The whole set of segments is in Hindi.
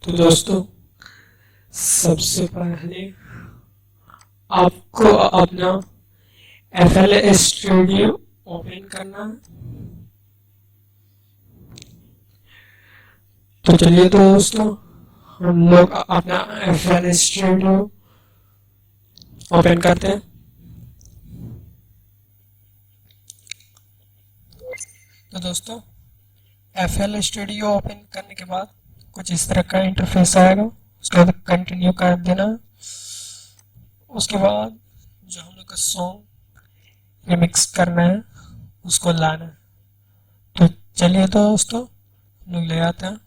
तो दोस्तों, सबसे पहले आपको अपना FL स्टूडियो ओपन करना है। तो चलिए दोस्तों, हम लोग अपना FL स्टूडियो ओपन करते हैं। तो दोस्तों, FL स्टूडियो ओपन करने के बाद कुछ इस तरह का इंटरफेस आएगा। उसके बाद कंटिन्यू कर देना। उसके बाद जो हम लोग का सॉन्ग रिमिक्स करना है उसको लाना है। तो चलिए दोस्तों, हम लोग ले आते हैं।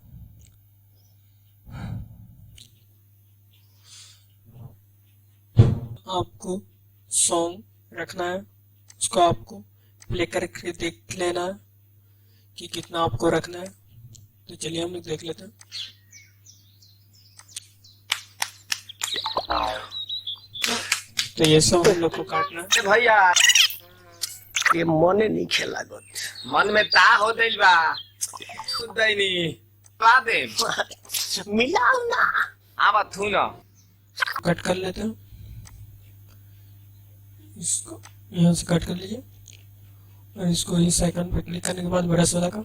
आपको सॉन्ग रखना है, उसको आपको प्ले करके देख लेना है कि कितना आपको रखना है। तो चलिए हम लोग देख लेते हैं। तो ये सब हम लोग को काटना है। भैया ये मने नहीं खेला गत मन में ता हो दिल बा सुदैनी पा दे मिलाओ ना आवा थू ना कट कर लेते हैं। इसको यहाँ से कट कर लीजिए और इसको इस आइकन पे क्लिक करने के बाद ब्रश वाला का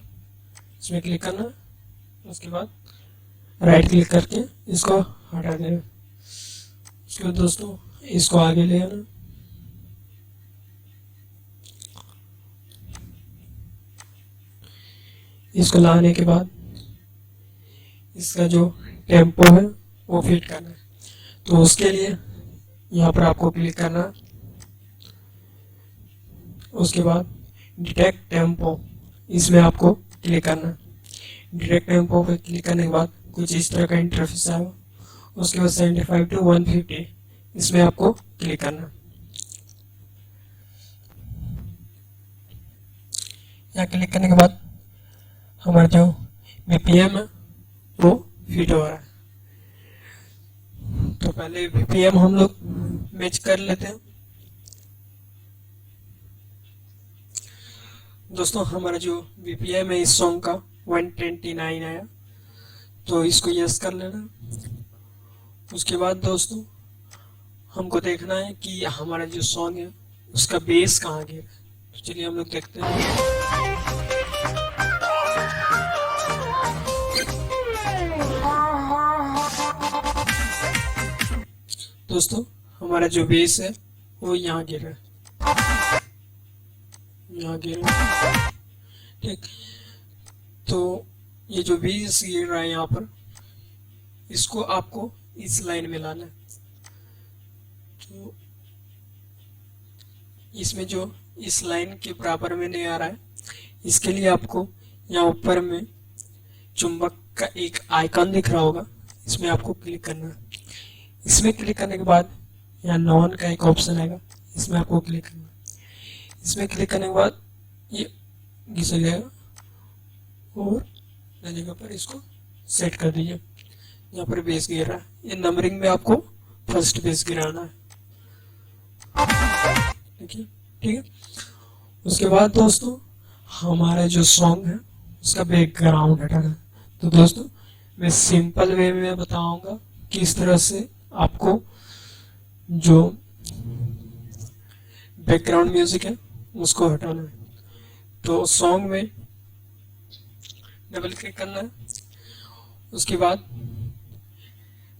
इसमें क्लिक करना है। उसके बाद राइट क्लिक करके इसको हटा देना। उसके बाद दोस्तों इसको आगे ले आना। इसको लाने के बाद इसका जो टेम्पो है वो फिट करना है। तो उसके लिए यहाँ पर आपको क्लिक करना है। उसके बाद डिटेक्ट टेम्पो, इसमें आपको क्लिक करना है। डिटेक्ट टेम्पो पे क्लिक करने के बाद कुछ इस तरह का इंटरफेस आएगा। उसके बाद 75 to 150 इसमें आपको क्लिक करना है। यहाँ क्लिक करने के बाद हमारा जो BPM है वो फिट हो रहा है। तो पहले BPM हम लोग मैच कर लेते हैं। दोस्तों, हमारा जो BPM है इस सॉन्ग का 129 आया, तो इसको यस कर लेना। उसके बाद दोस्तों हमको देखना है कि हमारा जो सॉन्ग है उसका बेस कहाँ गिरा। तो चलिए हम लोग देखते हैं। दोस्तों, हमारा जो बेस है वो यहाँ गिरा है, यहाँ गिरा। ठीक, तो ये जो बेस गिर रहा है यहाँ पर, इसको आपको इस लाइन में लाना है। तो इसमें जो इस लाइन के बराबर में नहीं आ रहा है, इसके लिए आपको यहाँ ऊपर में चुंबक का एक आइकन दिख रहा होगा, इसमें आपको क्लिक करना है। इसमें क्लिक करने के बाद यहाँ नॉन का एक ऑप्शन आएगा, इसमें आपको क्लिक करना है। इसमें क्लिक करने के बाद ये घिसक जाएगा और जगह पर इसको सेट कर दीजिए। यहाँ पर बेस गिर रहा है, ये नंबरिंग में आपको फर्स्ट बेस गिराना है। देखिए, ठीक है। उसके बाद दोस्तों हमारा जो सॉन्ग है उसका बैकग्राउंड हटाना है। तो दोस्तों मैं सिंपल वे में बताऊंगा किस तरह से आपको जो बैकग्राउंड म्यूजिक है उसको हटाना है। तो सॉन्ग में डबल क्लिक करना है। उसके बाद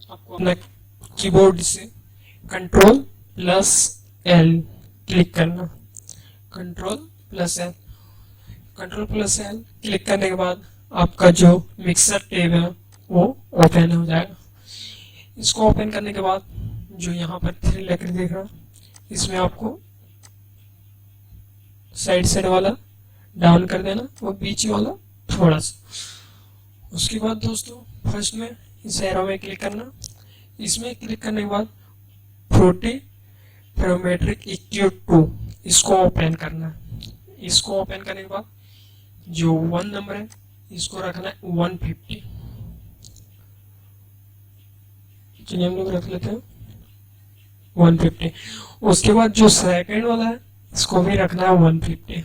आपको अपना कीबोर्ड से Ctrl+L क्लिक करना। Ctrl+L क्लिक करने के बाद आपका जो मिक्सर टेब है वो ओपन हो जाएगा। इसको ओपन करने के बाद जो यहाँ पर 3 लेकर देख रहा, इसमें आपको साइड वाला डाउन कर देना और बीच वाला थोड़ा सा। उसके बाद दोस्तों फर्स्ट में इस एरो में क्लिक करना। इसमें क्लिक करने के बाद प्रोमेट्रिक EQ2 इसको ओपन करना। इसको ओपन करने के बाद जो 1 नंबर है इसको रखना है 150। चलिए हम लोग रख लेते हैं 150। उसके बाद जो सेकंड वाला है इसको भी रखना है 150।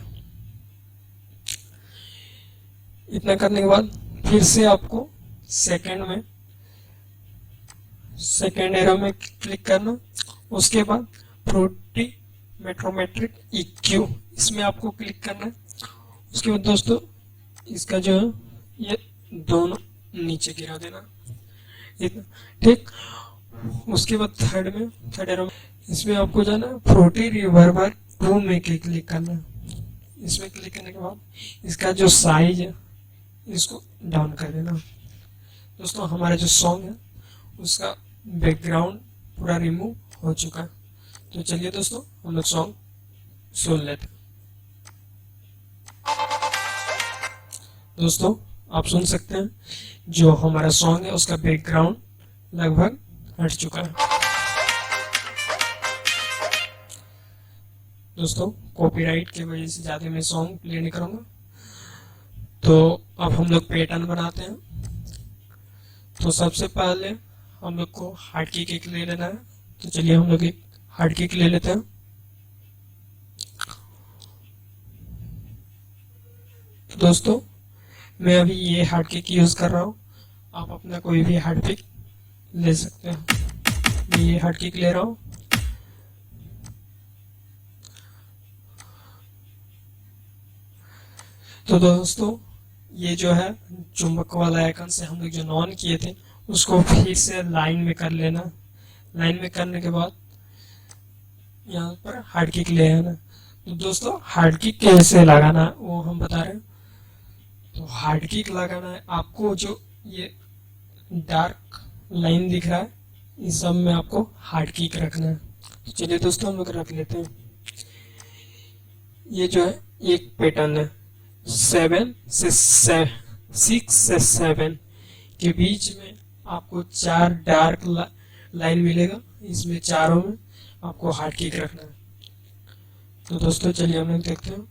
इतना करने के बाद फिर से आपको सेकंड में सेकेंड एरो में क्लिक करना। उसके बाद फ्रूटी मेट्रोमेट्रिक EQ, इसमें आपको क्लिक करना है। उसके बाद दोस्तों इसका जो है ये दोनों नीचे गिरा देना, इतना ठीक। उसके बाद थर्ड एरो में इसमें आपको जाना है फ्रूटी रिवर्बर 2 में क्लिक करना है। इसमें क्लिक करने के बाद इसका जो साइज है इसको डाउन कर देना। दोस्तों हमारा जो सॉन्ग है उसका बैकग्राउंड पूरा रिमूव हो चुका है। तो चलिए दोस्तों हम लोग सॉन्ग सुन लेते हैं। दोस्तों आप सुन सकते हैं जो हमारा सॉन्ग है उसका बैकग्राउंड लगभग हट चुका है। दोस्तों कॉपीराइट की वजह से ज्यादा मैं सॉन्ग प्ले नहीं करूंगा। तो अब हम लोग पैटर्न बनाते हैं। तो सबसे पहले हम लोग को हार्ड किक एक ले लेना है। तो चलिए हम लोग एक हार्ड किक ले लेते हैं। तो दोस्तों मैं अभी ये हार्ड किक यूज कर रहा हूँ, आप अपना कोई भी हार्ड किक ले सकते हैं। मैं ये हार्ड किक ले रहा हूँ। तो दोस्तों ये जो है चुंबक वाला आइकन से हम लोग जो नॉन किए थे उसको फिर से लाइन में कर लेना। लाइन में करने के बाद यहाँ पर हार्ड किक ले आना। तो दोस्तों हार्ड किक कैसे लगाना वो हम बता रहे हैं। तो हार्ड किक लगाना है आपको, जो ये डार्क लाइन दिख रहा है इस सब में आपको हार्ड किक रखना है। तो चलिए दोस्तों हम लोग रख लेते हैं। ये जो है एक पैटर्न है 6 से 7 के बीच में आपको 4 डार्क लाइन मिलेगा। इसमें चारों में आपको हार्ड किक रखना है। तो दोस्तों चलिए हम लोग देखते हैं।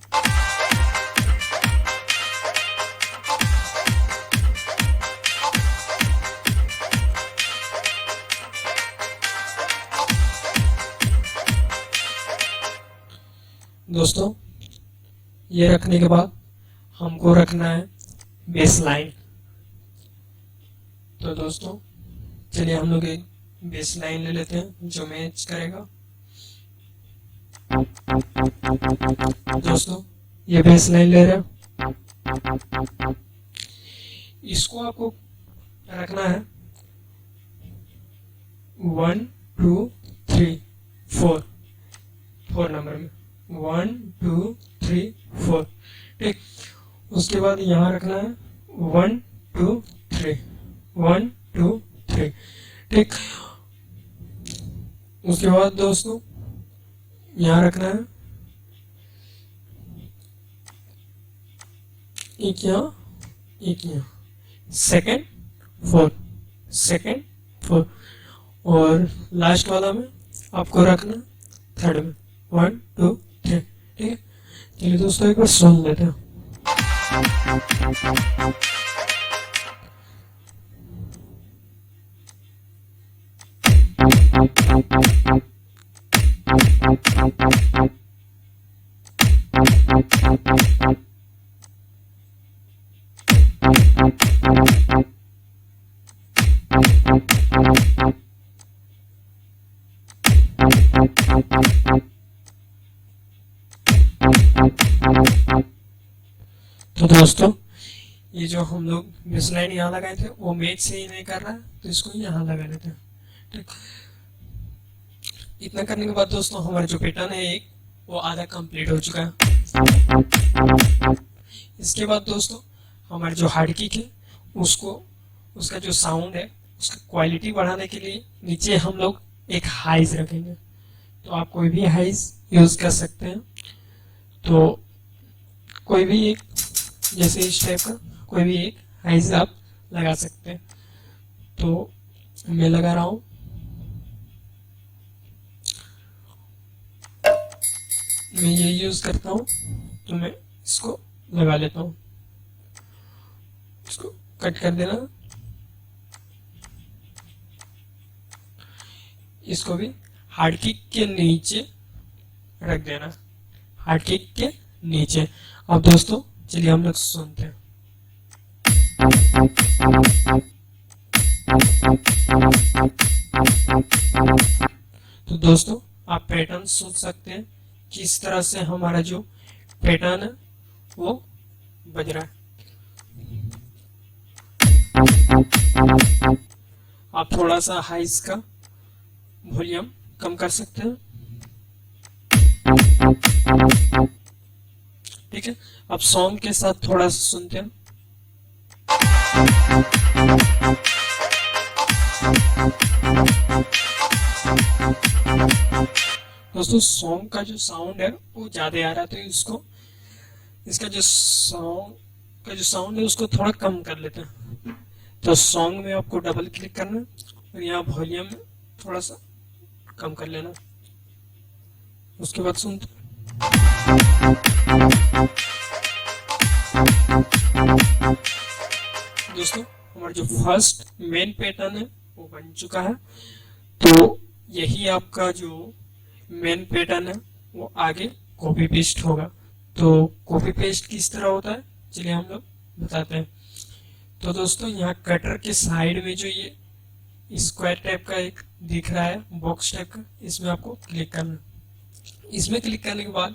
दोस्तों ये रखने के बाद हमको रखना है बेस लाइन। तो दोस्तों चलिए हम लोग एक बेस लाइन ले लेते हैं जो मैच करेगा। दोस्तों ये बेस लाइन ले रहे हैं। इसको आपको रखना है 1 2 3 4 नंबर में 1 2 3 4 ठीक। उसके बाद यहाँ रखना है 1 2 3 1 2 3 ठीक। उसके बाद दोस्तों यहाँ रखना है एक यहाँ सेकंड फोर्थ और लास्ट वाला में आपको रखना थर्ड में 1 2 3 ठीक है। चलिए दोस्तों एक बार सुन लेते हैं। तो दोस्तों ये जो हम लोग बेस लाइन यहाँ लगाए थे वो मैच से ही नहीं कर रहा है, तो इसको यहाँ लगा लेते हैं ठीक। इतना करने के बाद दोस्तों हमारा जो पैटर्न है एक वो आधा कंप्लीट हो चुका है। इसके बाद दोस्तों हमारे जो हार्ड किक है उसका जो साउंड है उसका क्वालिटी बढ़ाने के लिए नीचे हम लोग एक हाइज रखेंगे। तो आप कोई भी हाइज यूज कर सकते हैं। तो कोई भी एक जैसे इस टाइप का कोई भी एक हाइज आप लगा सकते हैं। तो मैं लगा रहा हूँ। मैं ये यूज करता हूँ तो मैं इसको लगा लेता हूँ। इसको कट कर देना। इसको भी हार्ड किक के नीचे रख देना, हार्ड किक के नीचे। अब दोस्तों चलिए हम लोग सुनते हैं। तो दोस्तों आप पैटर्न सोच सकते हैं किस तरह से हमारा जो पैटर्न है वो बज रहा है। आप थोड़ा सा हाइस का वॉल्यूम कम कर सकते हैं। ठीक है, अब सॉन्ग के साथ थोड़ा सा सुनते हैं। दोस्तों सॉन्ग का जो साउंड है वो ज्यादा आ रहा है, तो इसका जो साउंड है उसको थोड़ा कम कर लेते हैं। तो सॉन्ग में आपको डबल क्लिक करना है और यहाँ वॉल्यूम में थोड़ा सा कम कर लेना। उसके बाद सुनते हैं। दोस्तों हमारा जो फर्स्ट मेन पैटर्न है वो बन चुका है। तो यही आपका जो मेन पैटर्न है वो आगे कॉपी पेस्ट होगा। तो कॉपी पेस्ट किस तरह होता है चलिए हम लोग बताते हैं। तो दोस्तों यहाँ कटर के साइड में जो ये स्क्वायर टाइप का एक दिख रहा है बॉक्स टाइप का, इसमें आपको क्लिक करना। इसमें क्लिक करने के बाद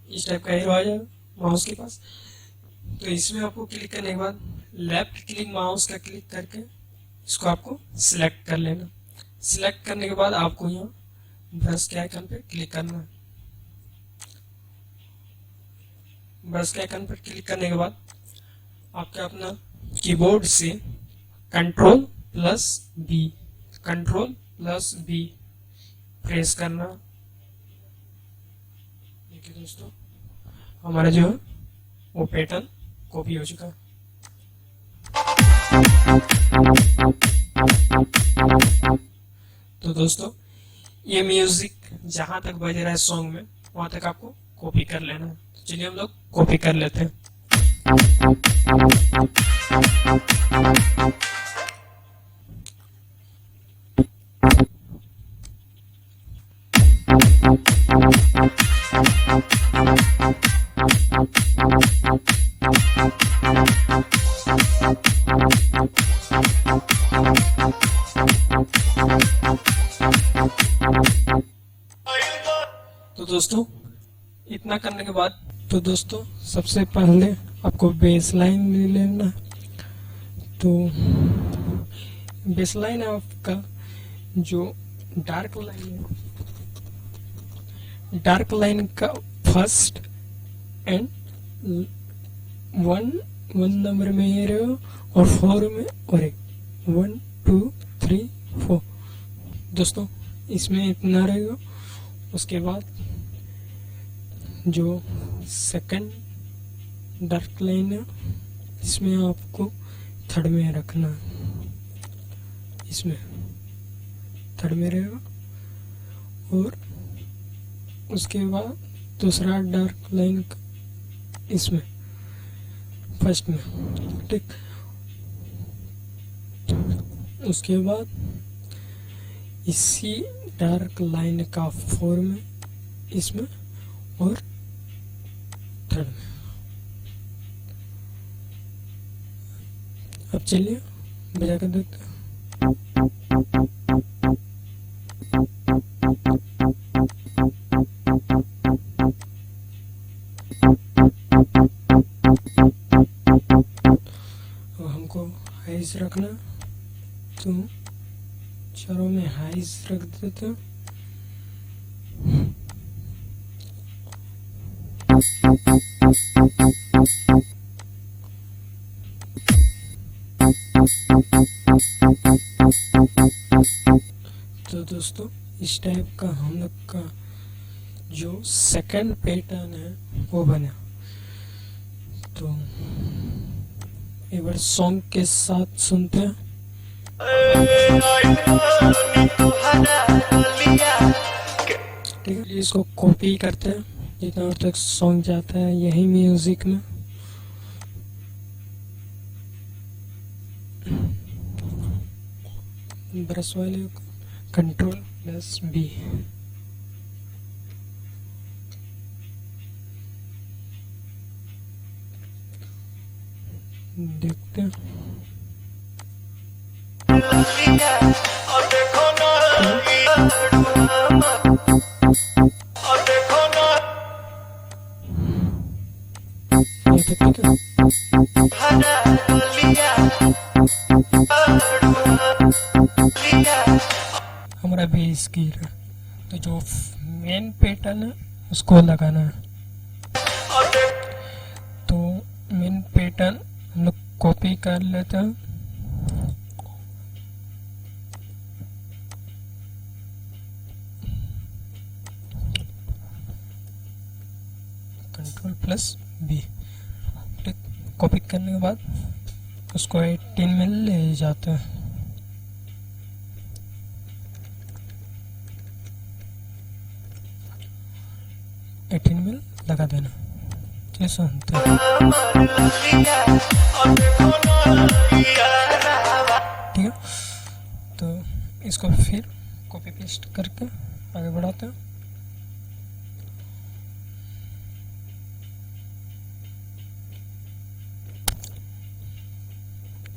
इस टाइप का एरो आ जाएगा माउस के पास। तो इसमें आपको क्लिक करने के बाद लेफ्ट क्लिक माउस का क्लिक करके इसको आपको सिलेक्ट कर लेना। सिलेक्ट करने के बाद आपको यहाँ ब्रश के आइकन पे क्लिक करना है। ब्रश के आइकन पर क्लिक करने के बाद आपके अपना कीबोर्ड से कंट्रोल+B प्रेस करना। देखिए दोस्तों हमारा जो है वो पैटर्न कॉपी हो चुका है। तो दोस्तों ये म्यूजिक जहां तक बज रहा है सॉन्ग में वहां तक आपको कॉपी कर लेना है। तो चलिए हम लोग कॉपी कर लेते हैं। तो दोस्तों इतना करने के बाद तो दोस्तों सबसे पहले आपको बेस लाइन ले लेना। तो बेस लाइन आपका जो डार्क लाइन है, डार्क लाइन का फर्स्ट एंड वन नंबर में ये रहेगा और 4 में और एक 1 2 3 4 दोस्तों इसमें इतना रहेगा। उसके बाद जो सेकंड डार्क लाइन है इसमें आपको थर्ड में रखना, इसमें थर्ड में रहेगा। और उसके बाद दूसरा डार्क लाइन इसमें फर्स्ट में, ठीक। उसके बाद इसी डार्क लाइन का 4 में इसमें और थर्ड में। अब चलिए बजा कर देखते हैं। अब हमको हाइस रखना, तो चारों में हाइस रख देते हैं। तो दोस्तों इस टाइप का हम लोग का जो सेकंड पैटर्न है वो बना। तो एक बार सॉन्ग के साथ सुनते हैं। ठीक है, इसको कॉपी करते हैं जितना और तक सॉन्ग जाता है यही म्यूजिक में। ब्रश वाले Ctrl+B। देखते हैं। ये तो ठीक है। हमारा बेस गिर है, तो जो मेन पैटर्न है उसको लगाना है। तो मेन पैटर्न हम लोग कॉपी कर लेते हैं। Ctrl+B, ठीक। कॉपी करने के बाद उसको 18 में ले जाते हैं। में लगा देना, जैसा होता है, ठीक है। तो इसको फिर कॉपी पेस्ट करके आगे बढ़ाते हैं।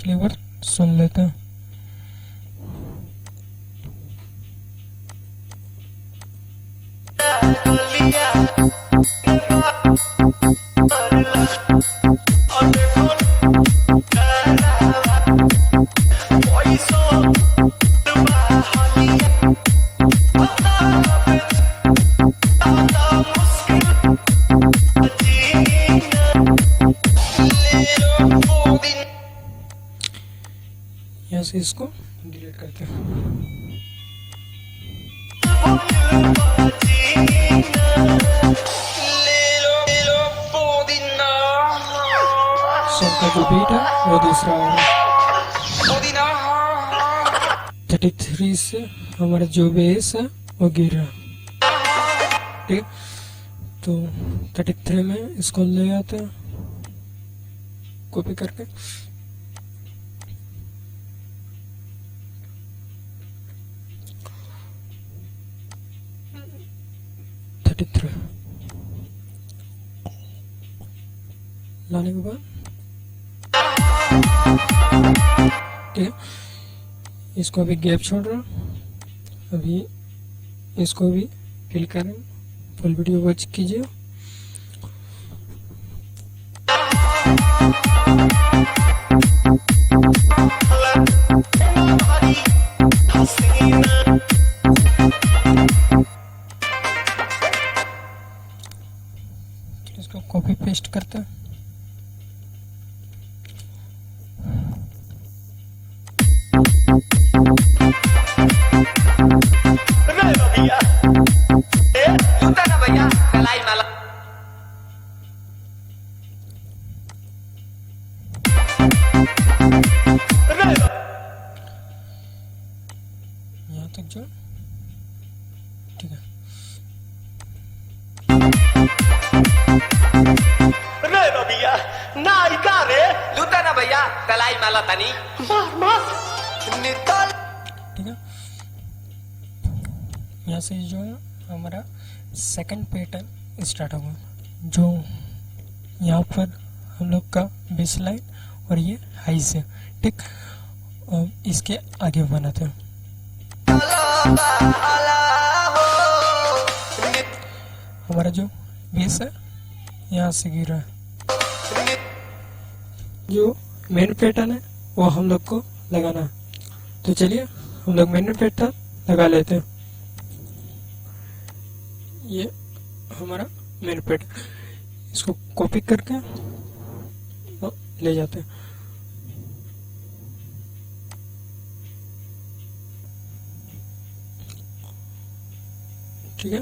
क्लेवर सुन लेते हैं। यहाँ से इसको डिलीट करते हैं। सॉन्ग का जो बीट है वो दूसरा आ रहा है। 33 से हमारा जो बेस है वो गिर रहा है, ठीक है। तो 33 में इसको ले आते हैं कॉपी करके। लाने के बाद ठीक है, इसको अभी गैप छोड़ रहा, अभी इसको भी फिल करें। फुल वीडियो वॉच कीजिए। इसको कॉपी पेस्ट करते हैं। यहाँ तक जो ठीक है। भैया नायिका रे लूटा ना भैया तलाई माला तनी मार निकल। ठीक है, यहाँ से जो है हमारा सेकंड पैटर्न स्टार्ट होगा, जो यहाँ पर हम लोग का बेस लाइन और ये हाई से, ठीक। और इसके आगे बनाते हैं। हमारा जो बेस है यहाँ से गिर रहा है, जो मेन पैटर्न है वो हम लोग को लगाना है। तो चलिए हम लोग मेन पैटर्न लगा लेते हैं। ये हमारा मेन पैटर्न, इसको कॉपी करके ले जाते हैं। ठीक है,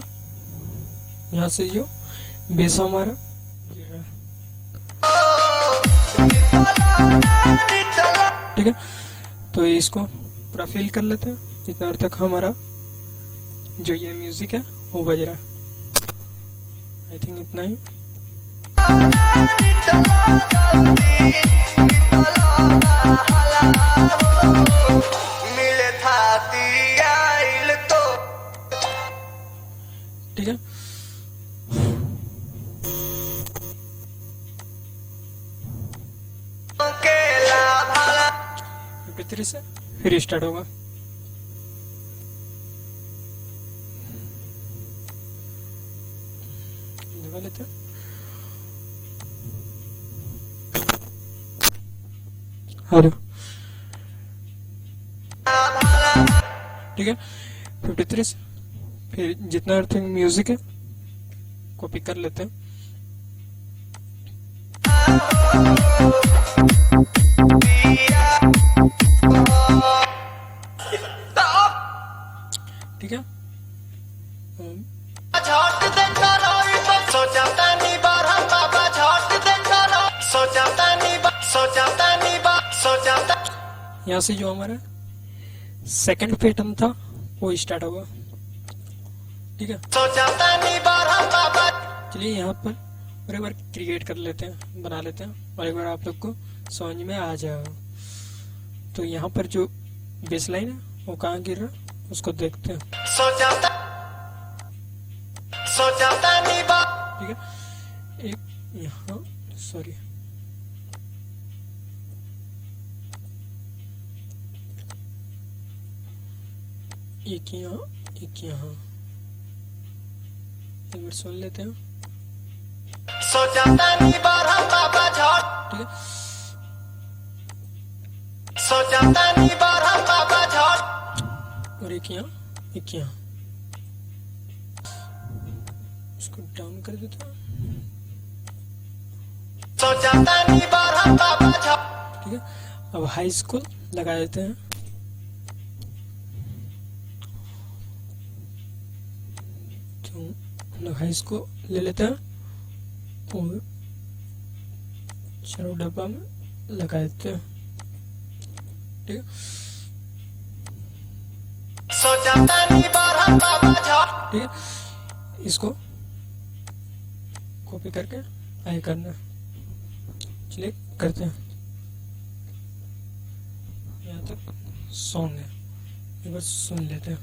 यहाँ से जो बेस हमारा ठीक है, तो इसको पूरा फिल कर लेते हैं जितना देर तक हमारा जो ये म्यूजिक है वो बज रहा है। आई थिंक इतना ही। ठीक है, से फिर स्टार्ट होगा। लगा लेते हैं। हेलो, ठीक है। 53 से फिर जितना अर्थिंग म्यूजिक है कॉपी कर लेते हैं। ठीक है, यहाँ से जो हमारा सेकंड पैटर्न था वो स्टार्ट होगा। ठीक है, चलिए यहाँ पर और एक बार क्रिएट कर लेते हैं, बना लेते हैं और एक बार आप लोग को समझ में आ जाएगा। तो यहाँ पर जो बेस लाइन है वो कहाँ गिर रहा है उसको देखते हैं। ठीक है, एक यहाँ, सॉरी, एक यहाँ एक यहाँ, एक बार सुन लेते हैं। ठीक है, और एक यहाँ एक यहाँ, इसको डाउन कर देते हैं। ठीक है, अब हाई स्कूल लगा देते हैं। तो हम लोग हाई स्कूल ले लेते हैं और चारों डब्बा में लगा देते हैं। ठीक है, ठीक है, इसको कॉपी करके आगे करना। चलिए करते हैं। यहाँ तक सॉन्ग है, एक बार सुन लेते हैं।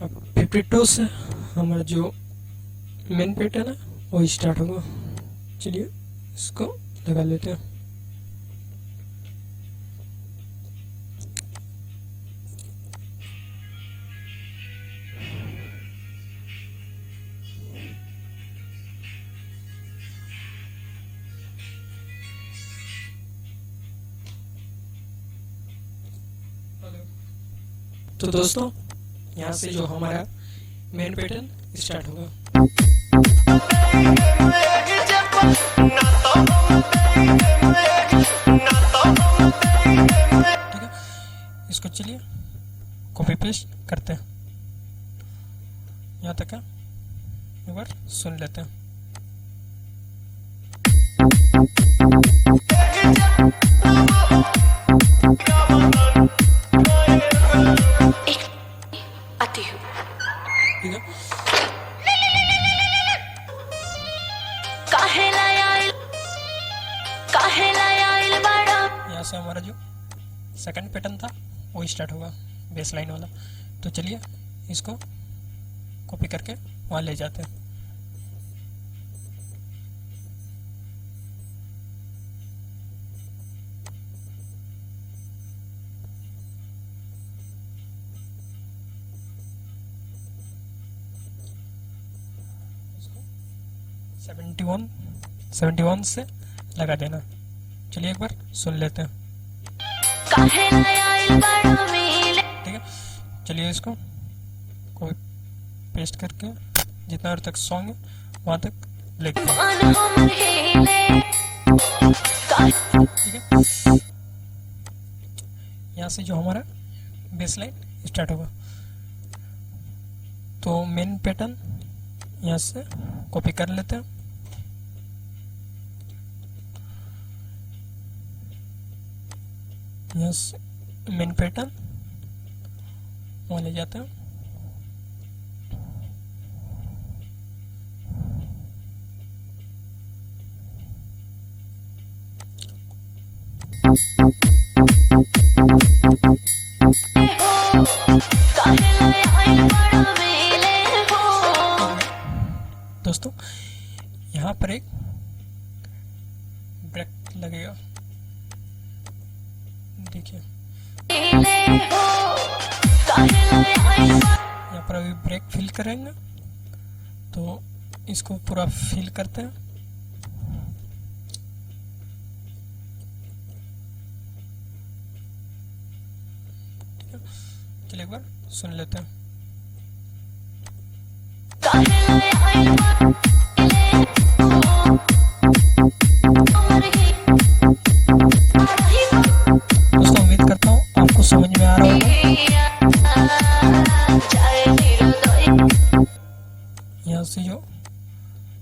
अब 52 से हमारा जो मेन पैटर्न है वो स्टार्ट होगा। चलिए इसको लगा लेते हैं। तो दोस्तों यहाँ से जो हमारा मेन पैटर्न स्टार्ट होगा। ठीक है, इसको चलिए कॉपी पेस्ट करते हैं। यहाँ तक है, एक बार सुन लेते हैं। ठीक है, यहाँ से हमारा जो सेकंड पैटर्न था वो स्टार्ट होगा, बेस लाइन वाला। तो चलिए इसको कॉपी करके वहाँ ले जाते हैं। इसको 71 से लगा देना। चलिए एक बार सुन लेते हैं। ठीक है, चलिए इसको कोई पेस्ट करके जितना देर तक सॉन्ग है वहां तक लिखते हैं। ठीक है, यहाँ से जो हमारा बेस लाइन स्टार्ट होगा। तो मेन पैटर्न यहाँ से कॉपी कर लेते हैं। यहाँ से मेन पैटर्न वहाँ ले जाते हैं। दोस्तों यहाँ पर एक ब्रेक लगेगा। यहाँ पर अभी ब्रेक फिल करेंगे, तो इसको पूरा फिल करते हैं। ठीक है, चलिए एक बार सुन लेते हैं। दोस्तों उम्मीद करता हूँ आपको समझ में आ रहा होगा। यहाँ से जो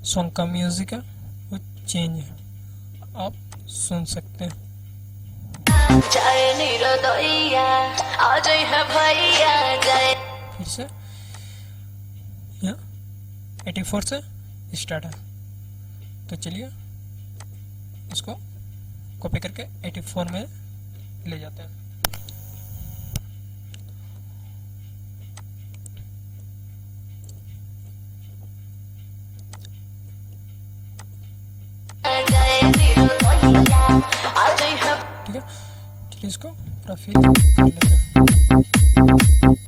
सॉन्ग का म्यूजिक है वो चेंज है, आप सुन सकते हैं। फिर से यहाँ 84 से स्टार्ट है, तो चलिए इसको कॉपी करके 84 में ले जाते हैं। ठीक है, चलिए इसको पूरा फिल कर लेते हैं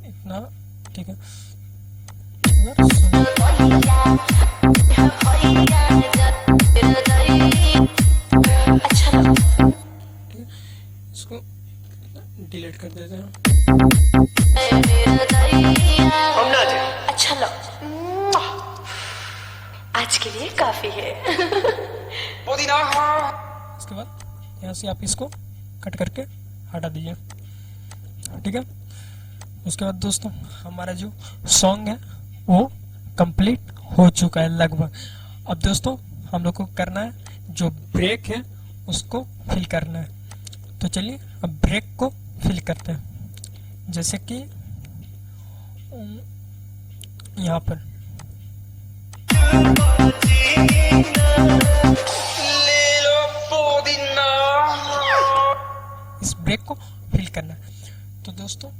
इतना। ठीक है, इसको डिलीट कर देते हैं। अच्छा लो, आज के लिए काफी है। इसके बाद यहाँ से आप इसको कट करके हटा दीजिए। ठीक है, उसके बाद दोस्तों हमारा जो सॉन्ग है वो कंप्लीट हो चुका है लगभग। अब दोस्तों हम लोग को करना है जो ब्रेक है उसको फिल करना है, तो चलिए अब ब्रेक को फिल करते हैं। जैसे कि यहाँ पर इस ब्रेक को फिल करना है। तो दोस्तों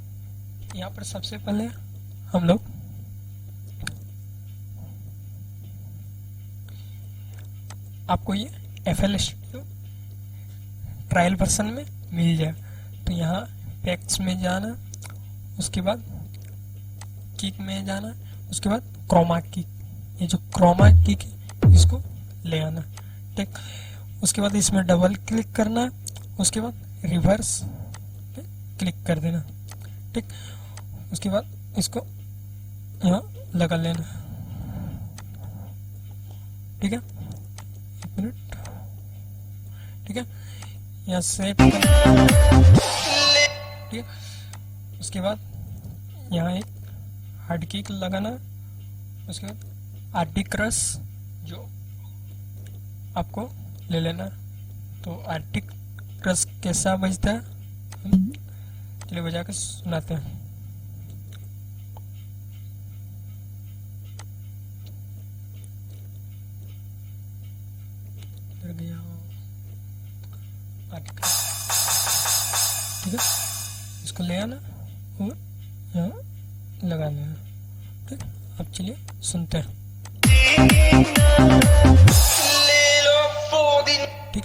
यहाँ पर सबसे पहले हम लोग आपको ये FL Studio ट्रायल वर्जन में मिल जाए, तो यहाँ पैक्स में जाना, उसके बाद किक में जाना, उसके बाद क्रोमा किक, ये जो क्रोमा किक है इसको ले आना। ठीक, उसके बाद इसमें डबल क्लिक करना है, उसके बाद रिवर्स पे क्लिक कर देना। ठीक, उसके बाद इसको यहाँ लगा लेना। ठीक है, एक मिनट। ठीक है, यहाँ सेव कर। ठीक है, उसके बाद यहाँ एक हार्ड किक लगाना, उसके बाद आरटी क्रश जो आपको ले लेना। तो आरटी क्रश कैसा बजता है चलिए बजा के सुनाते हैं। ठीक है, इसको ले आना और यहाँ लगा लेना। ठीक, अब चलिए सुनते हैं। ठीक,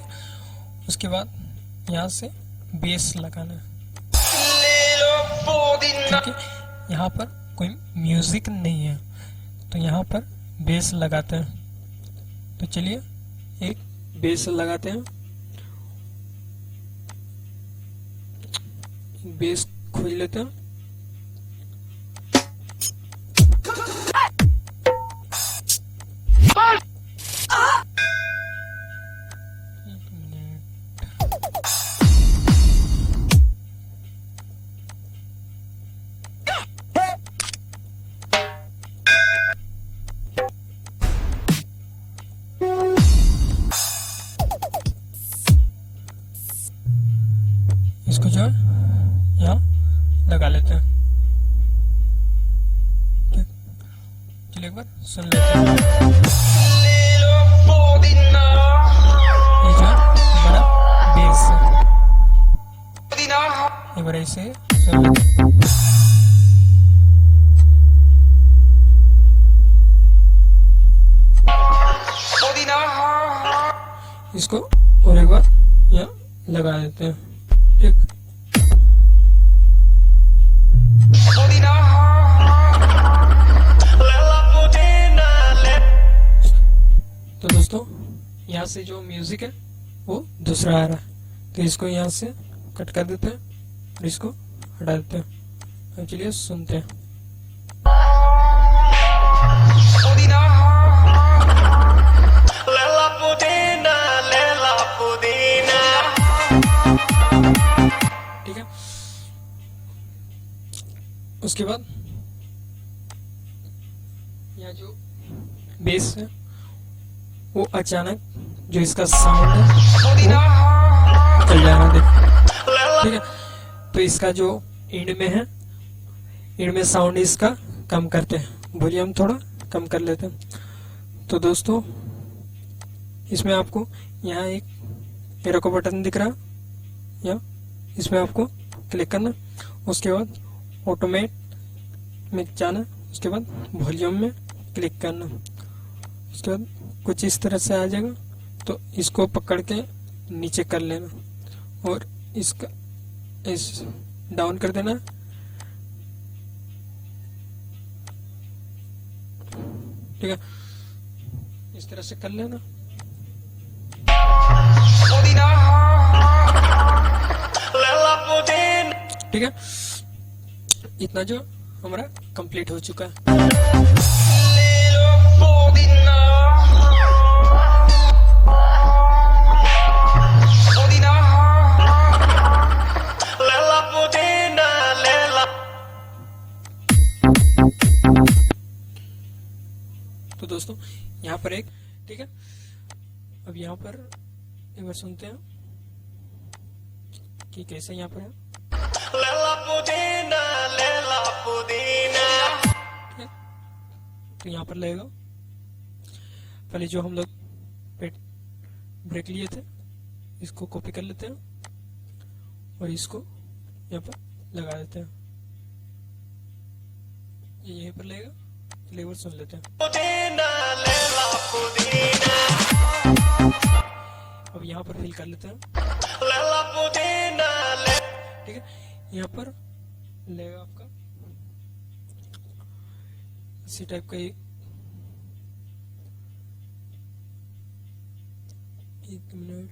उसके बाद यहाँ से बेस लगाना है। ठीक है, यहाँ पर कोई म्यूजिक नहीं है, तो यहाँ पर बेस लगाते हैं। तो चलिए एक बेस लगाते हैं। बेस खोज लेते हैं। इसको जो है यहाँ लगा लेते हैं। ठीक, चलिए एक बार सुन लेते हैं। ये जो है हमारा बेस है, एक बार ऐसे सुन लेते हैं। इसको और एक बार यहाँ लगा देते हैं। ठीक, यहाँ से जो म्यूजिक है वो दूसरा आ रहा है, तो इसको यहाँ से कट कर देते हैं और इसको हटा देते हैं। अब चलिए सुनते हैं। ठीक है, उसके बाद यहाँ जो बेस है वो अचानक जो इसका साउंड है वो चल जा रहा है, देखो। ठीक है, तो इसका जो एंड में है, एंड में साउंड इसका कम करते हैं, वॉल्यूम थोड़ा कम कर लेते हैं। तो दोस्तों इसमें आपको यहाँ एक एरो का बटन दिख रहा है, या इसमें आपको क्लिक करना, उसके बाद ऑटोमेट में जाना, उसके बाद वॉल्यूम में क्लिक करना, उसके बाद कुछ इस तरह से आ जाएगा। तो इसको पकड़ के नीचे कर लेना और इसका इस डाउन कर देना। ठीक है, इस तरह से कर लेना। ठीक है, इतना जो हमारा कंप्लीट हो चुका है। तो दोस्तों यहाँ पर एक, ठीक है, अब यहाँ पर एक बार सुनते हैं कि कैसे यहाँ पर है। ठीक है, तो यहाँ पर लगेगा, पहले जो हम लोग ब्रेक लिए थे इसको कॉपी कर लेते हैं और इसको यहाँ पर लगा देते हैं, ये यहीं पर लगेगा। फ्लेवर सुन लेते हैं। अब यहाँ पर फिल कर लेते हैं। ठीक है, यहाँ पर लेगा आपका इसी टाइप का एक मिनट,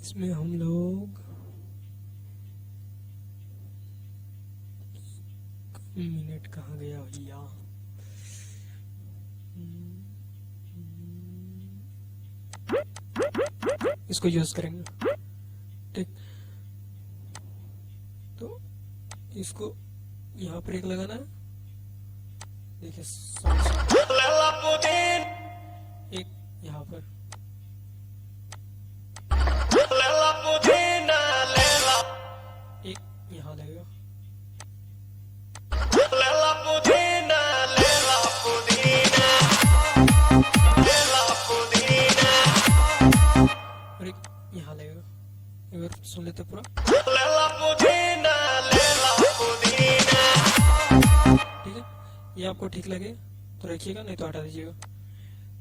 इसमें हम लोग मिनट कहाँ गया भैया, इसको यूज करेंगे। ठीक, तो इसको यहाँ पर एक लगाना है, देखिए एक यहाँ पर, एक यहाँ लगेगा, और एक यहाँ लगेगा। एक बार सुन लेते पूरा। ठीक है, ये आपको ठीक लगे तो रखिएगा, नहीं तो हटा दीजिएगा।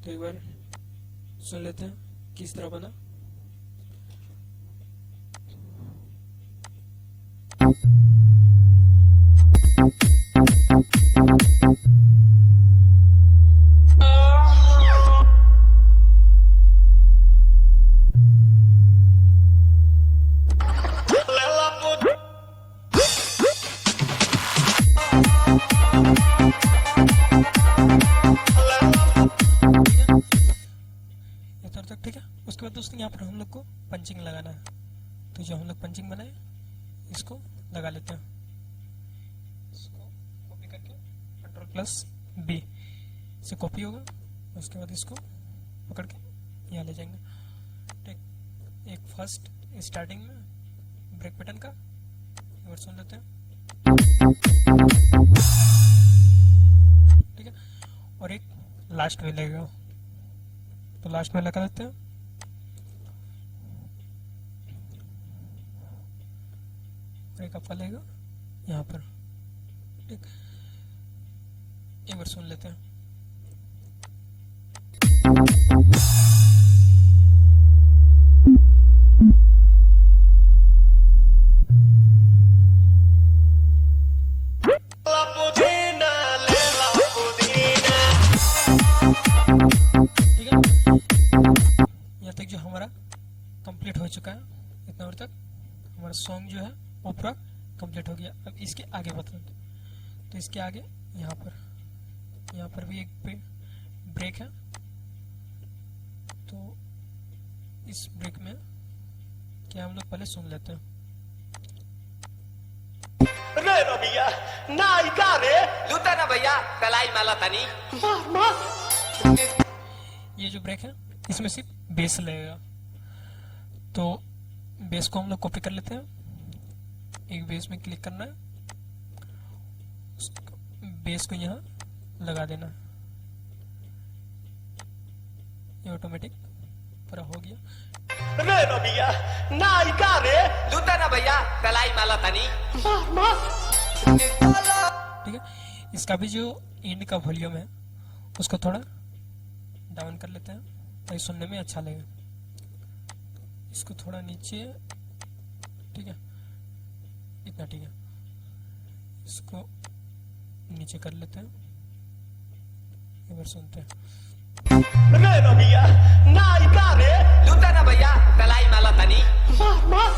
तो एक बार सुन लेते हैं किस तरह बना। ठीक है, उसके बाद दोस्तों यहाँ पर हम लोग को पंचिंग लगाना है। तो जो हम लोग पंचिंग बनाए इसको लगा लेते हैं, इसको कॉपी करके Ctrl+B से कॉपी होगा, उसके बाद इसको पकड़ के यहाँ ले जाएंगे। ठीक, एक फर्स्ट स्टार्टिंग में ब्रेक बटन का एक बार सुन लेते हैं। ठीक है, और एक लास्ट में लगेगा, तो लास्ट में लगा देते हैं। एक आपका लगेगा यहाँ पर। ठीक, एक बार सुन लेते हैं। सॉन्ग जो है वो पूरा कंप्लीट हो गया। अब इसके आगे बता दो, तो इसके आगे यहाँ पर भी एक ब्रेक है। तो इस ब्रेक में क्या हम लोग पहले सुन लेते हैं। रे रबिया नायिका रे लूटा ना भैया कलाई माला तनी। मार मार। ये जो ब्रेक है इसमें सिर्फ बेस लगेगा, तो बेस को हम लोग कॉपी कर लेते हैं। एक बेस में क्लिक करना है, बेस को यहाँ लगा देना, ये ऑटोमेटिक पूरा हो गया। रे रबिया नायिका रे लूटा ना भैया कलाई माला तनी। मार मार। ठीक है, इसका भी जो एंड का वॉल्यूम है उसको थोड़ा डाउन कर लेते हैं ताकि सुनने में अच्छा लगे। इसको थोड़ा नीचे, ठीक है, इतना ठीक है, इसको नीचे कर लेते हैं। एक बार सुनते हैं। रे रबिया नायिका रे लूटा ना भैया कलाई माला तनी। मार मार।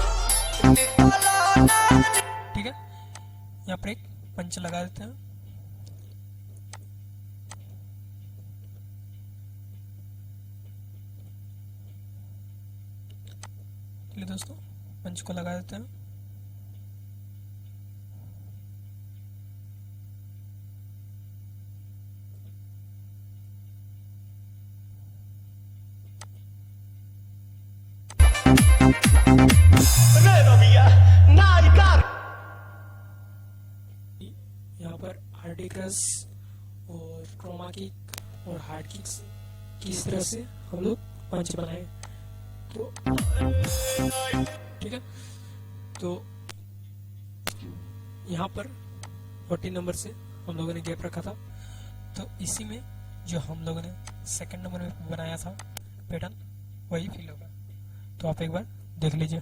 ठीक है, यहाँ पर एक पंच लगा देते हैं। चलिए दोस्तों, पंच को लगा देते हैं। रे रबिया नायिका यहाँ पर आर्टिकल्स और क्रोमा किक और हार्ड किक्स किस तरह से हम लोग पंच बनाए, तो ठीक है। तो यहाँ पर 40 नंबर से हम लोगों ने गैप रखा था, तो इसी में जो हम लोगों ने सेकंड नंबर में बनाया था पैटर्न वही फील होगा। तो आप एक बार देख लीजिए।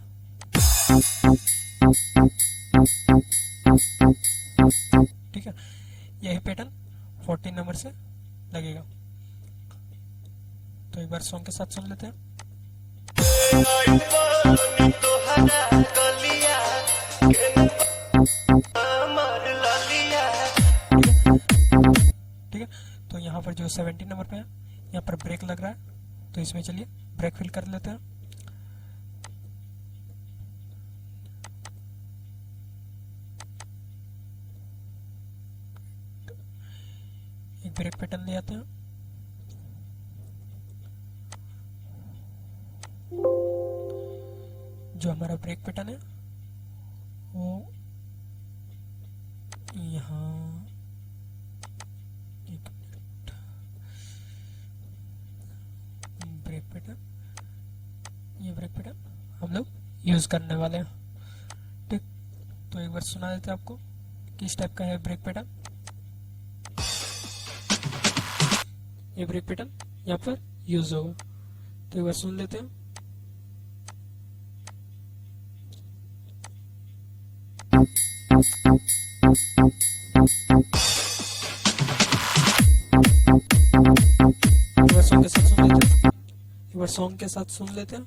ठीक है, यही पैटर्न 14 नंबर से लगेगा। तो एक बार सॉन्ग के साथ सुन लेते हैं। ठीक है, तो यहाँ पर जो 17 नंबर पे है यहाँ पर ब्रेक लग रहा है, तो इसमें चलिए ब्रेक फिल कर लेते हैं। एक ब्रेक पैटर्न ले आते हैं। जो हमारा ब्रेक पैटर्न है वो यहाँ, एक मिनट, ब्रेक पैटर्न, ये ब्रेक पैटर्न हम लोग यूज करने वाले हैं। ठीक, तो एक बार सुना देते हैं आपको किस टाइप का है ब्रेक पैटर्न। ये ब्रेक पैटर्न यहाँ पर यूज होगा, तो एक बार सुन लेते हैं। एक बार सॉन्ग के साथ सुन लेते हैं। एक बार सॉन्ग के साथ सुन लेते हैं।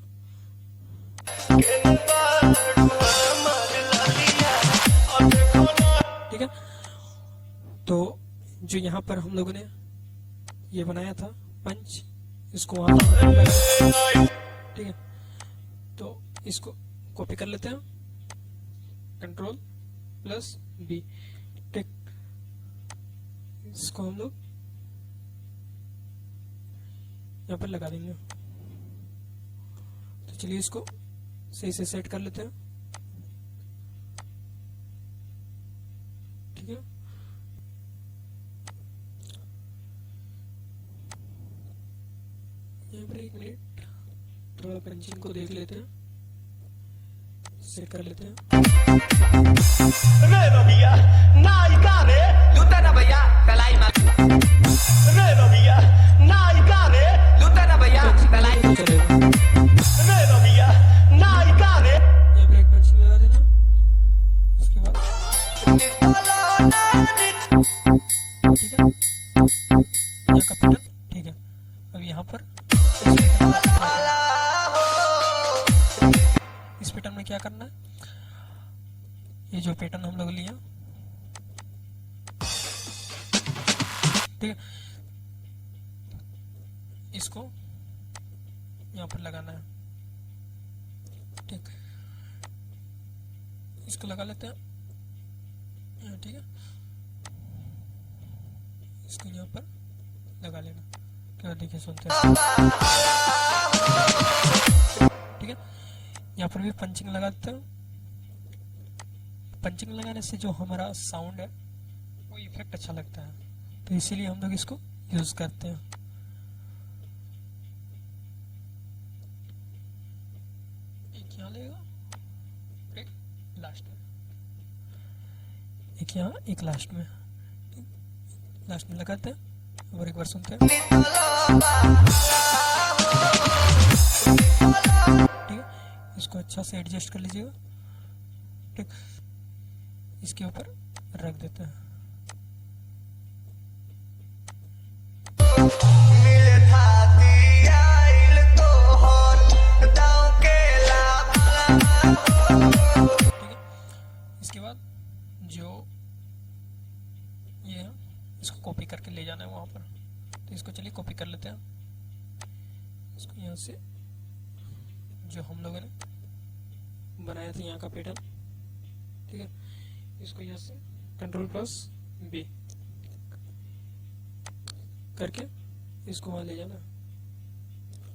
ठीक है, तो जो यहाँ पर हम लोगों ने ये बनाया था पंच, इसको वहां पर, ठीक है, तो इसको कॉपी कर लेते हैं, कंट्रोल प्लस बी। ठीक, इसको हम लोग यहाँ पर लगा देंगे। तो चलिए इसको सही से सेट कर लेते हैं। ठीक है, यहाँ पर एक मिनट थोड़ा पंचिंग को देख लेते हैं, सेट कर लेते हैं। रे रबिया नायिका रे लूटा ना भैया कलाई माला। रे रबिया नायिका रे लूटा ना भैया कलाई। तो चलेगा, रे रबिया नायिका रे ये ब्रेक पंचिंग लगा देना। उसके बाद ठीक है, यहाँ का पैटर्न ठीक है। अब यहाँ पर इस पैटर्न में क्या करना है, ये जो पैटर्न हम लोग लिया, ठीक है, इसको यहाँ पर लगाना है। ठीक, इसको लगा लेते हैं, ठीक है, इसको यहाँ पर लगा लेना। क्या देखिए, सुनते हैं, ठीक है। यहाँ पर भी पंचिंग लगाते हैं। पंचिंग लगाने से जो हमारा साउंड है वो इफेक्ट अच्छा लगता है, तो इसीलिए हम लोग इसको यूज करते हैं। एक यहाँ लेगा, एक लास्ट में, एक यहाँ, एक लास्ट में, लास्ट में लगाते हैं और एक बार सुनते हैं, ठीक है। इसको अच्छा से एडजस्ट कर लीजिएगा, ठीक, इसके ऊपर रख देते हैं। ठीक है, इसके बाद जो ये है इसको कॉपी करके ले जाना है वहां पर, तो इसको चलिए कॉपी कर लेते हैं। इसको यहाँ से जो हम लोगों ने बनाया था यहाँ का पैटर्न, ठीक है, इसको यहाँ से Ctrl+B करके इसको वहां ले जाना।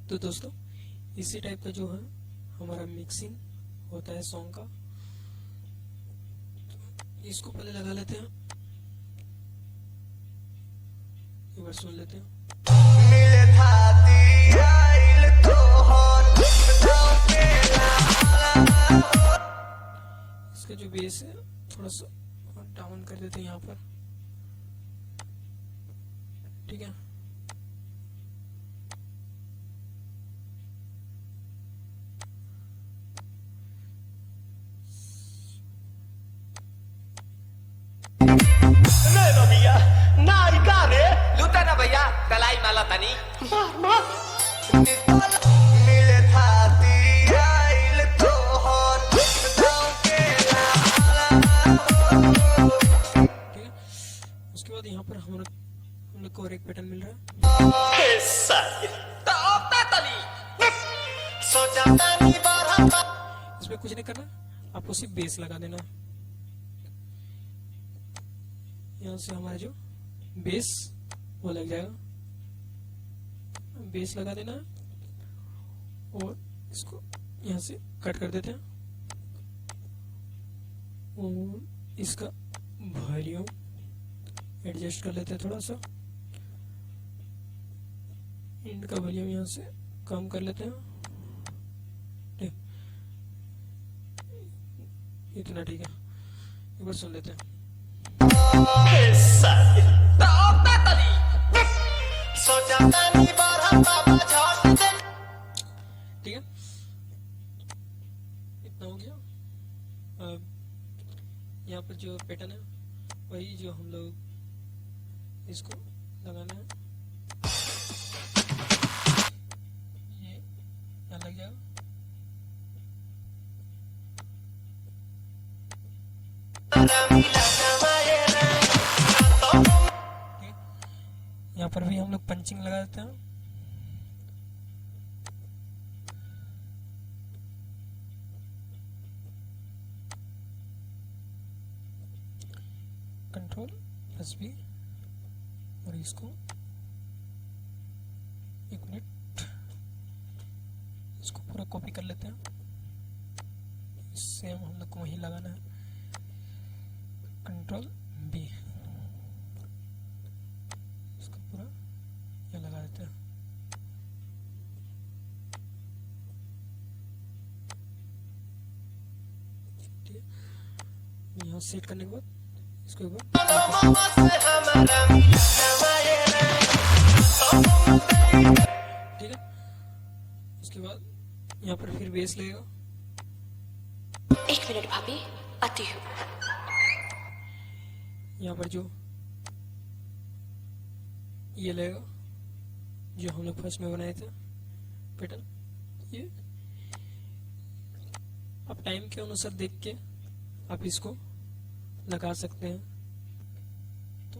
तो दोस्तों, इसी टाइप का जो है हमारा मिक्सिंग होता है सॉन्ग का। इसको पहले लगा लेते हैं, एक बार सुन लेते हैं। इसका जो बेस है थोड़ा सा डाउन कर देते हैं यहाँ पर, ठीक है। लूटा ना भैया, दलाई माला तनी। उसके बाद यहाँ पर हम लोग को और एक पैटर्न मिल रहा है। इसमें कुछ नहीं करना, आपको सिर्फ बेस लगा देना। यहाँ से हमारा जो बेस वो लग जाएगा, बेस लगा देना है और इसको यहाँ से कट कर देते हैं और इसका वॉल्यूम एडजस्ट कर लेते हैं थोड़ा सा। इनका वॉल्यूम यहाँ से कम कर लेते हैं, ठीक, इतना ठीक है। एक बार सुन लेते हैं। ठीक है, इतना हो गया। अब यहाँ पर जो पैटर्न है वही जो हम लोग इसको लगाना है, ये यहाँ लग जाएगा। यहाँ पर भी हम लोग पंचिंग लगा देते हैं। Ctrl+B और इसको एक मिनट, इसको पूरा कॉपी कर लेते हैं। सेम हम लोग को वही लगाना है, Ctrl+B, इसको पूरा ये लगा देते हैं। ठीक है, यहाँ सेट करने के बाद इसको एक बार, ठीक है। उसके बाद यहाँ पर फिर बेस लगेगा। 1 मिनट भाभी, आती हूँ। यहाँ पर जो ये लगेगा जो हम लोग फर्स्ट में बनाए थे पैटर्न, ये आप टाइम के अनुसार देख के आप इसको लगा सकते हैं। तो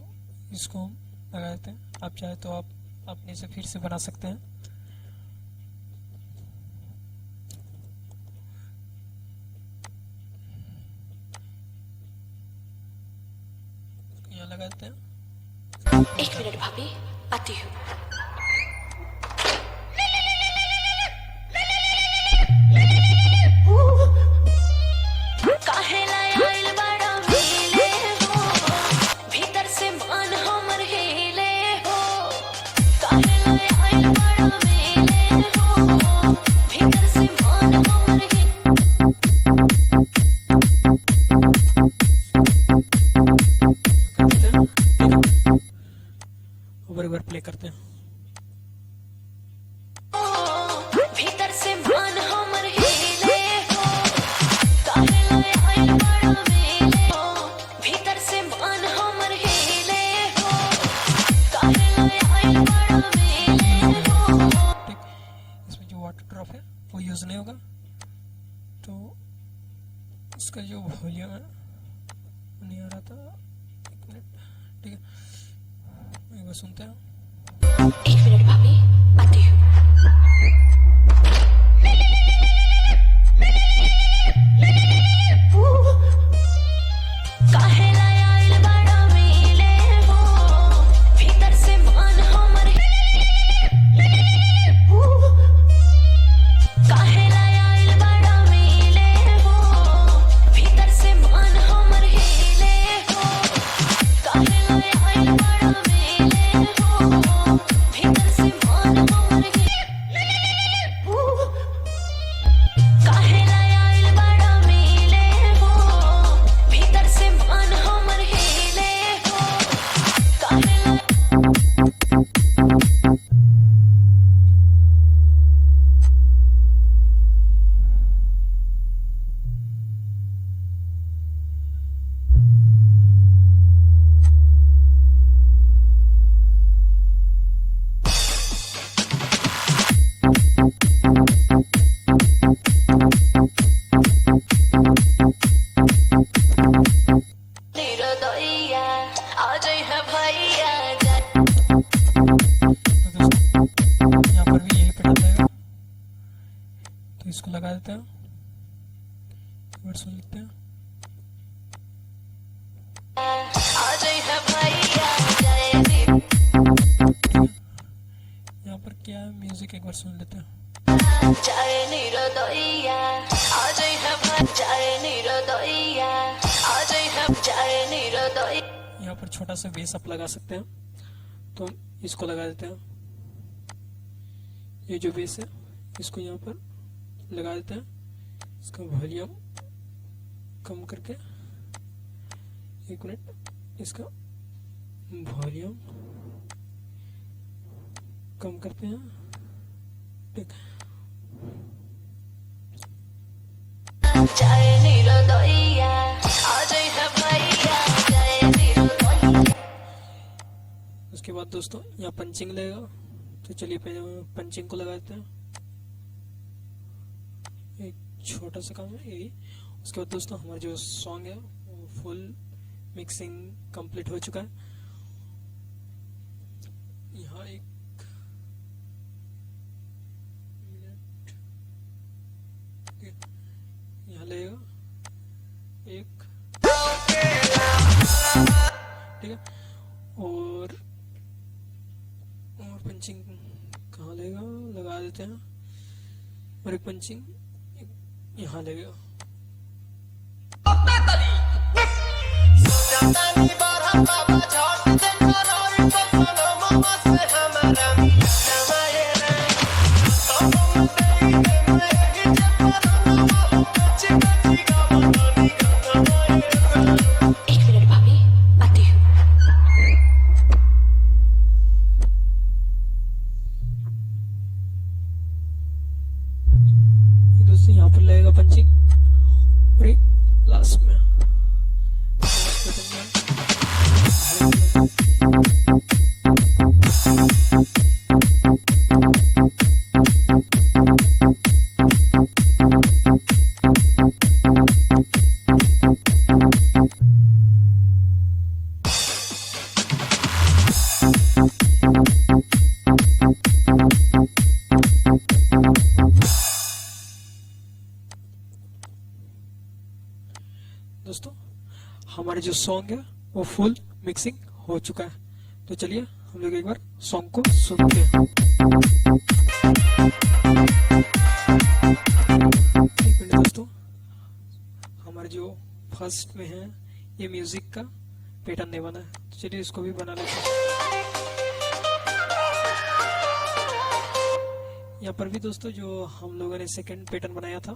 इसको हम लगा देते हैं। आप चाहे तो आप अपने से फिर से बना सकते हैं। यहाँ लगा देते हैं। एक मिनट भाभी, आती हूँ। काहे लाय आइल बड़ा मिले हो, भीतर से मन हमर हिले हो। काहे लाय आइल बड़ा मिले हो, भीतर से मन हमर हिले। और एक बार प्ले करते हैं। भीतर से मन हमर हिले हो, काहे लाय आइल बड़ा मिले हो। भीतर से मन हमर हिले हो, काहे लाय आइल बड़ा मिले हो। ठीक, इसमें जो वाटर ड्रॉप है वो यूज नहीं होगा। तो इसका जो वॉल्यूम है वो नहीं आ रहा था। एक मिनट, ठीक है, एक बार सुनते हैं। एक मिनट भाभी, आती हूँ। काहे लाय आइल बड़ा मिले हो, भीतर से मन हमर काहे लाय आइल बड़ा मिले हो, भीतर से मन हमर हिले हो। काहे लाय आइल बड़ा मिले हो, भीतर से मन हमर काहे लाय आइल बड़ा मिले हो, भीतर से मन हमर हिले हो। काहे लाय निरदैया आ जाई है भैया जा। तो दोस्तों यहाँ पर भी यही पैटर्न रहेगा। तो इसको लगा देते हैं। एक बार सुन लेते हैं। आ जाई है भैया जाए नी। यहाँ पर क्या है, म्यूजिक एक बार सुन लेते हैं। जाए निरदैया आ जाई है जाए निरदैया आ जाई है जाए निरदैया। यहाँ पर छोटा सा बेस अप लगा सकते हैं। तो इसको लगा देते हैं। ये जो बेस है इसको यहाँ पर लगा देते हैं। इसका वॉल्यूम कम करके, एक मिनट, इसका वॉल्यूम कम करते हैं। ठीक, जाए निरदैया आ जाई है भैया जाए निरदैया। उसके बाद दोस्तों यहाँ पंचिंग लगेगा। तो चलिए पहले पंचिंग को लगा देते हैं। एक छोटा सा काम है यही। उसके बाद दोस्तों हमारा जो सॉन्ग है वो फुल मिक्सिंग कंप्लीट हो चुका है। यहाँ एक मिनट, यहाँ लगेगा एक, ठीक है। और पंचिंग कहाँ लगेगा, लगा देते हैं। और एक पंचिंग यहाँ लगेगा। एक मिनट भाभी, आती हूँ। दोस्तों यहाँ पर लगेगा पंचिंग। हमारा जो सॉन्ग है वो फुल मिक्सिंग हो चुका है। तो चलिए हम लोग एक बार सॉन्ग को सुनते हैं। एक मिनट दोस्तों, हमारे जो फर्स्ट में है ये म्यूजिक का पैटर्न नहीं बना है, तो चलिए इसको भी बना लेते हैं। यहाँ पर भी दोस्तों जो हम लोगों ने सेकंड पैटर्न बनाया था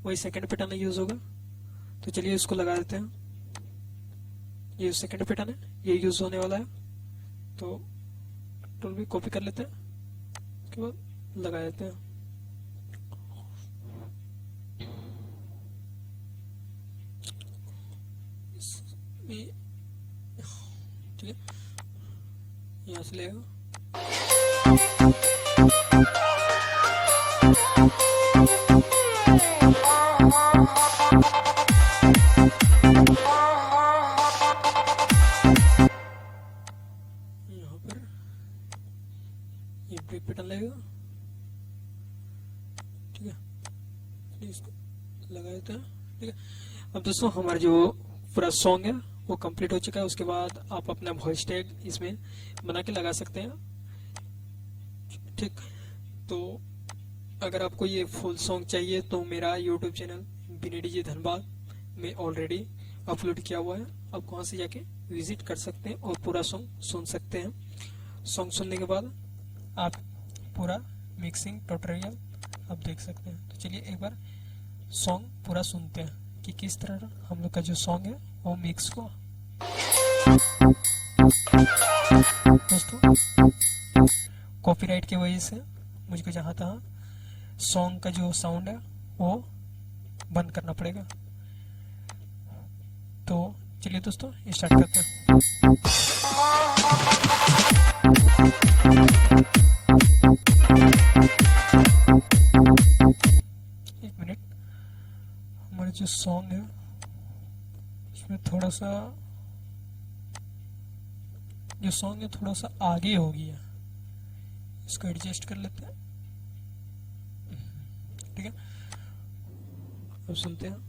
वही सेकंड पैटर्न यूज होगा, तो चलिए इसको लगा देते हैं। ये सेकंड पैटर्न है, ये यूज होने वाला है, तो टूल भी कॉपी कर लेते हैं, उसके बाद लगा देते हैं। ठीक है, यहाँ से लेगा। यहाँ पर ये ब्रेक पैटर्न लगेगा। ठीक है, इसको लगा देते हैं। ठीक है, अब दोस्तों हमारा जो पूरा सॉन्ग है वो कंप्लीट हो चुका है। उसके बाद आप अपना वॉइस टैग इसमें बना के लगा सकते हैं। ठीक, तो अगर आपको ये फुल सॉन्ग चाहिए तो मेरा यूट्यूब चैनल विनय डीजे धनबाद में ऑलरेडी अपलोड किया हुआ है, आप वहां से जाके विजिट कर सकते हैं और पूरा सॉन्ग सुन सकते हैं। सॉन्ग सुनने के बाद आप पूरा मिक्सिंग ट्यूटोरियल आप देख सकते हैं। तो चलिए एक बार सॉन्ग पूरा सुनते हैं कि किस तरह हम लोग का जो सॉन्ग है वो मिक्स हुआ। दोस्तों कॉपीराइट की वजह से मुझको जहाँ तहाँ सॉन्ग का जो साउंड है वो बंद करना पड़ेगा। तो चलिए दोस्तों स्टार्ट करते हैं। एक मिनट, हमारा जो सॉन्ग है इसमें थोड़ा सा जो सॉन्ग है थोड़ा सा आगे हो गया, इसको एडजस्ट कर लेते हैं। ठीक है, अब सुनते हैं।